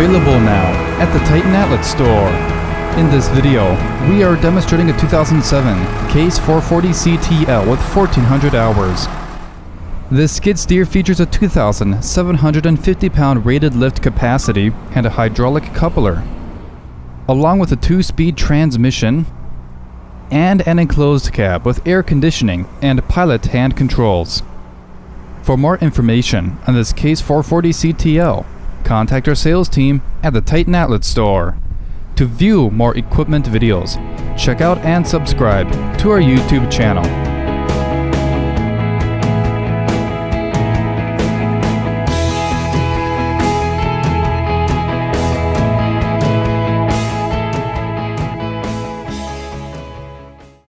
available now at the Titan Outlet store. In this video, we are demonstrating a 2007 Case 440 CTL with 1400 hours. This skid steer features a 2,750 pound rated lift capacity and a hydraulic coupler, along with a 2-speed transmission and an enclosed cab with air conditioning and pilot hand controls. For more information on this Case 440 CTL, contact our sales team at the Titan Outlet store. To view more equipment videos, check out and subscribe to our YouTube channel.